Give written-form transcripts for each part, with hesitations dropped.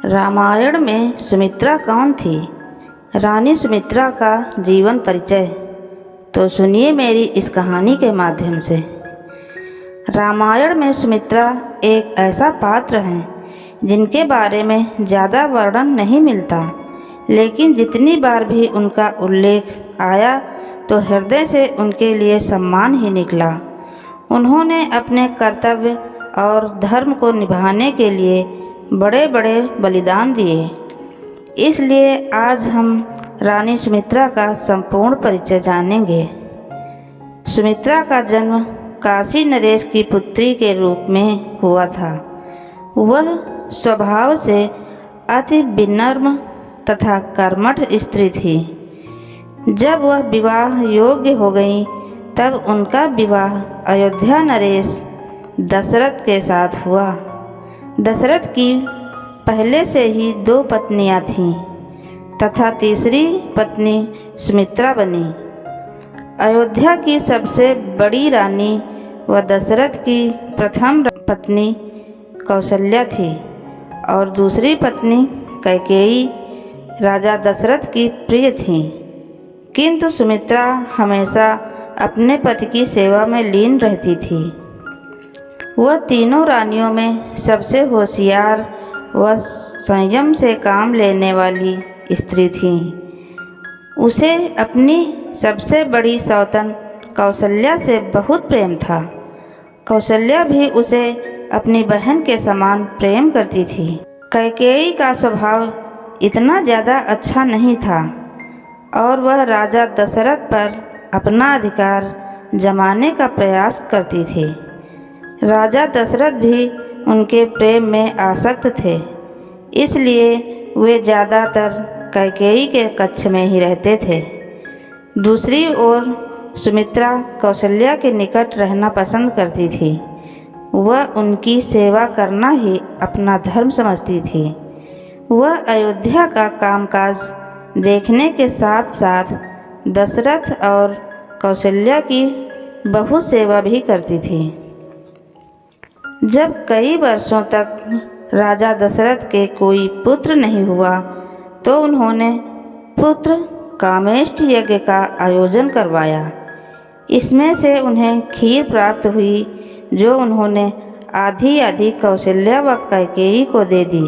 रामायण में सुमित्रा कौन थी? रानी सुमित्रा का जीवन परिचय तो सुनिए मेरी इस कहानी के माध्यम से। रामायण में सुमित्रा एक ऐसा पात्र हैं जिनके बारे में ज़्यादा वर्णन नहीं मिलता, लेकिन जितनी बार भी उनका उल्लेख आया तो हृदय से उनके लिए सम्मान ही निकला। उन्होंने अपने कर्तव्य और धर्म को निभाने के लिए बड़े बड़े बलिदान दिए। इसलिए आज हम रानी सुमित्रा का संपूर्ण परिचय जानेंगे। सुमित्रा का जन्म काशी नरेश की पुत्री के रूप में हुआ था। वह स्वभाव से अति विनम्र तथा कर्मठ स्त्री थी। जब वह विवाह योग्य हो गई तब उनका विवाह अयोध्या नरेश दशरथ के साथ हुआ। दशरथ की पहले से ही 2 पत्नियां थीं तथा तीसरी पत्नी सुमित्रा बनी। अयोध्या की सबसे बड़ी रानी व दशरथ की प्रथम पत्नी कौशल्या थी और दूसरी पत्नी कैकेयी राजा दशरथ की प्रिय थी। किंतु सुमित्रा हमेशा अपने पति की सेवा में लीन रहती थी। वह तीनों रानियों में सबसे होशियार व संयम से काम लेने वाली स्त्री थी। उसे अपनी सबसे बड़ी सौतन कौशल्या से बहुत प्रेम था। कौशल्या भी उसे अपनी बहन के समान प्रेम करती थी। कैकेयी का स्वभाव इतना ज़्यादा अच्छा नहीं था और वह राजा दशरथ पर अपना अधिकार जमाने का प्रयास करती थी। राजा दशरथ भी उनके प्रेम में आसक्त थे, इसलिए वे ज़्यादातर कैकेयी के कक्ष में ही रहते थे। दूसरी ओर सुमित्रा कौशल्या के निकट रहना पसंद करती थी। वह उनकी सेवा करना ही अपना धर्म समझती थी। वह अयोध्या का कामकाज देखने के साथ साथ दशरथ और कौशल्या की बहुत सेवा भी करती थी। जब कई वर्षों तक राजा दशरथ के कोई पुत्र नहीं हुआ तो उन्होंने पुत्र कामेष्टि यज्ञ का आयोजन करवाया। इसमें से उन्हें खीर प्राप्त हुई जो उन्होंने आधी आधी कौशल्या व कैकेयी को दे दी।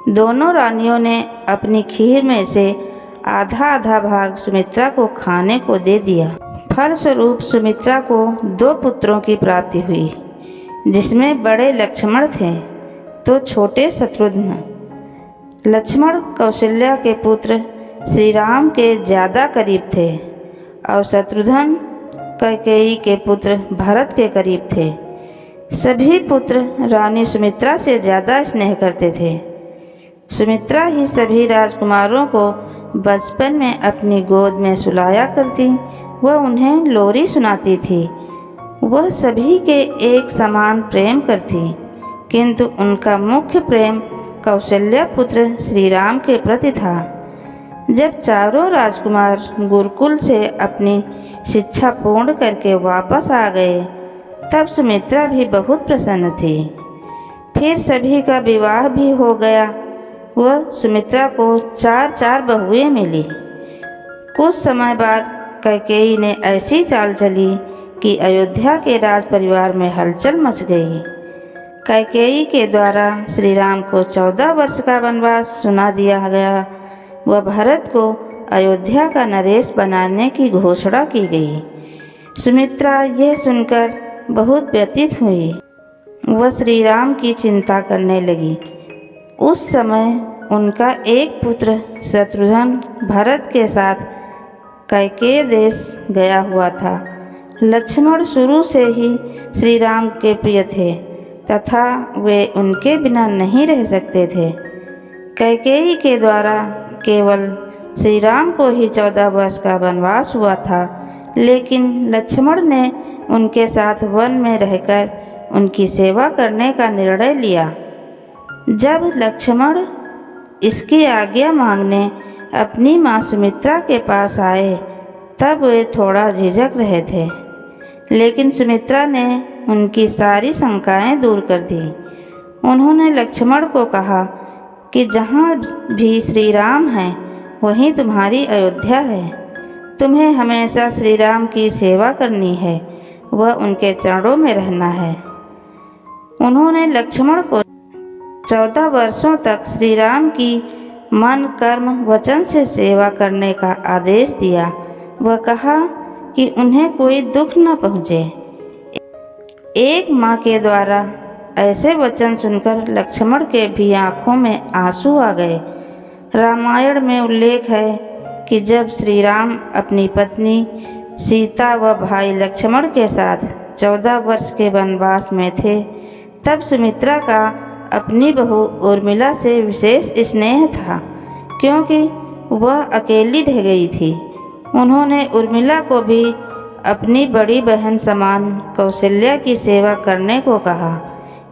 दोनों रानियों ने अपनी खीर में से आधा आधा भाग सुमित्रा को खाने को दे दिया। फलस्वरूप सुमित्रा को 2 पुत्रों की प्राप्ति हुई, जिसमें बड़े लक्ष्मण थे तो छोटे शत्रुघ्न। लक्ष्मण कौशल्या के पुत्र श्री राम के ज़्यादा करीब थे और शत्रुघ्न कैकेयी के पुत्र भरत के करीब थे। सभी पुत्र रानी सुमित्रा से ज़्यादा स्नेह करते थे। सुमित्रा ही सभी राजकुमारों को बचपन में अपनी गोद में सुलाया करती व उन्हें लोरी सुनाती थी। वह सभी के एक समान प्रेम करती, किंतु उनका मुख्य प्रेम कौशल्या पुत्र श्री राम के प्रति था। जब चारों राजकुमार गुरुकुल से अपनी शिक्षा पूर्ण करके वापस आ गए तब सुमित्रा भी बहुत प्रसन्न थी। फिर सभी का विवाह भी हो गया। वह सुमित्रा को 4 बहुएं मिली। कुछ समय बाद कैकेयी ने ऐसी चाल चली कि अयोध्या के राज परिवार में हलचल मच गई। कैकेयी के द्वारा श्री राम को 14 वर्ष का वनवास सुना दिया गया व भरत को अयोध्या का नरेश बनाने की घोषणा की गई। सुमित्रा यह सुनकर बहुत व्यथित हुई। वह श्री राम की चिंता करने लगी। उस समय उनका एक पुत्र शत्रुघ्न भरत के साथ कैकेय देश गया हुआ था। लक्ष्मण शुरू से ही श्री राम के प्रिय थे तथा वे उनके बिना नहीं रह सकते थे। कैकेयी के द्वारा केवल श्री राम को ही 14 वर्ष का वनवास हुआ था, लेकिन लक्ष्मण ने उनके साथ वन में रहकर उनकी सेवा करने का निर्णय लिया। जब लक्ष्मण इसकी आज्ञा मांगने अपनी माँ सुमित्रा के पास आए तब वे थोड़ा झिझक रहे थे, लेकिन सुमित्रा ने उनकी सारी शंकाएं दूर कर दी। उन्होंने लक्ष्मण को कहा कि जहाँ भी श्री राम हैं वहीं तुम्हारी अयोध्या है। तुम्हें हमेशा श्री राम की सेवा करनी है, वह उनके चरणों में रहना है। उन्होंने लक्ष्मण को 14 वर्षों तक श्री राम की मन कर्म वचन से सेवा करने का आदेश दिया। वह कहा कि उन्हें कोई दुख न पहुँचे। एक माँ के द्वारा ऐसे वचन सुनकर लक्ष्मण के भी आँखों में आंसू आ गए। रामायण में उल्लेख है कि जब श्री राम अपनी पत्नी सीता व भाई लक्ष्मण के साथ 14 वर्ष के वनवास में थे, तब सुमित्रा का अपनी बहू उर्मिला से विशेष स्नेह था, क्योंकि वह अकेली रह गई थी। उन्होंने उर्मिला को भी अपनी बड़ी बहन समान कौशल्या की सेवा करने को कहा।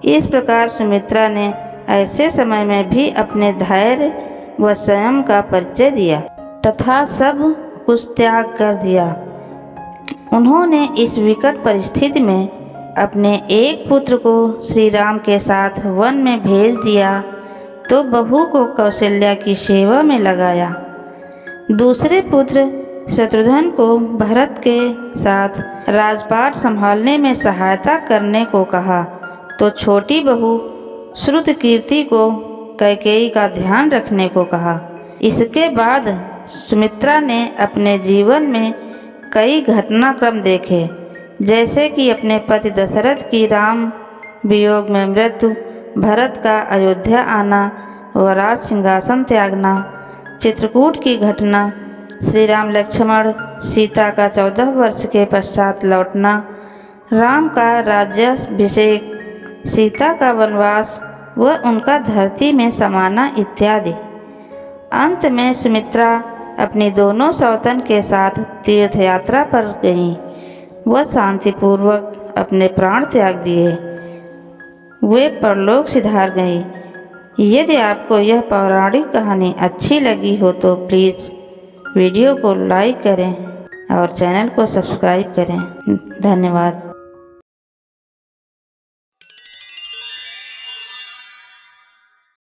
इस प्रकार सुमित्रा ने ऐसे समय में भी अपने धैर्य व संयम का परिचय दिया तथा सब कुछ त्याग कर दिया। उन्होंने इस विकट परिस्थिति में अपने एक पुत्र को श्री राम के साथ वन में भेज दिया तो बहू को कौशल्या की सेवा में लगाया। दूसरे पुत्र शत्रुघ्न को भरत के साथ राजपाट संभालने में सहायता करने को कहा तो छोटी बहू श्रुतकीर्ति को कैकेयी का ध्यान रखने को कहा। इसके बाद सुमित्रा ने अपने जीवन में कई घटनाक्रम देखे, जैसे कि अपने पति दशरथ की राम वियोग में मृत्यु, भरत का अयोध्या आना व राज सिंहासन त्यागना, चित्रकूट की घटना, श्री राम लक्ष्मण सीता का 14 वर्ष के पश्चात लौटना, राम का राज्याभिषेक, सीता का वनवास व उनका धरती में समाना इत्यादि। अंत में सुमित्रा अपनी दोनों सौतन के साथ तीर्थ यात्रा पर गईं। वह शांतिपूर्वक अपने प्राण त्याग दिए। वे परलोक सिधार गईं। यदि आपको यह पौराणिक कहानी अच्छी लगी हो तो प्लीज़ वीडियो को लाइक करें और चैनल को सब्सक्राइब करें। धन्यवाद।